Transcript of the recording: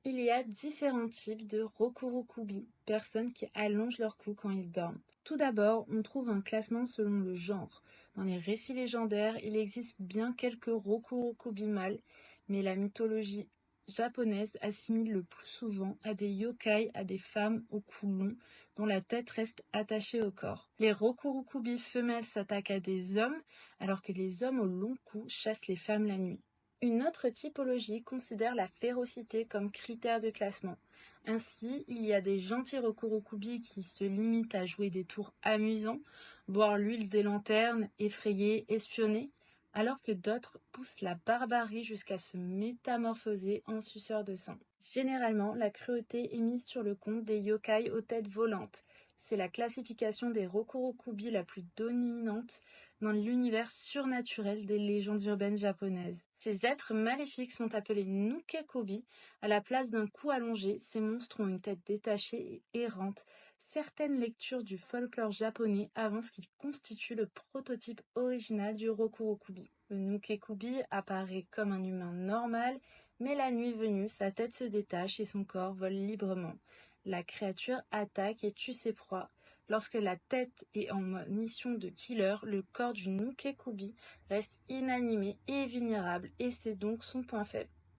Il y a différents types de rokurokubi, personnes qui allongent leur cou quand ils dorment. Tout d'abord, on trouve un classement selon le genre. Dans les récits légendaires, il existe bien quelques rokurokubi mâles, mais la mythologie japonaise assimile le plus souvent à des yokai à des femmes au cou long, dont la tête reste attachée au corps. Les rokurokubi femelles s'attaquent à des hommes, alors que les hommes au long cou chassent les femmes la nuit. Une autre typologie considère la férocité comme critère de classement. Ainsi, il y a des gentils rokurokubi qui se limitent à jouer des tours amusants, boire l'huile des lanternes, effrayer, espionner, alors que d'autres poussent la barbarie jusqu'à se métamorphoser en suceurs de sang. Généralement, la cruauté est mise sur le compte des yokai aux têtes volantes. C'est la classification des rokurokubi la plus dominante dans l'univers surnaturel des légendes urbaines japonaises. Ces êtres maléfiques sont appelés nukekobi. À la place d'un cou allongé, ces monstres ont une tête détachée et errante. Certaines lectures du folklore japonais avancent qu'ils constituent le prototype original du rokurokubi. Le nukekobi apparaît comme un humain normal, mais la nuit venue, sa tête se détache et son corps vole librement. La créature attaque et tue ses proies. Lorsque la tête est en mission de killer, le corps du nukekobi reste inanimé et vulnérable, et c'est donc son point faible.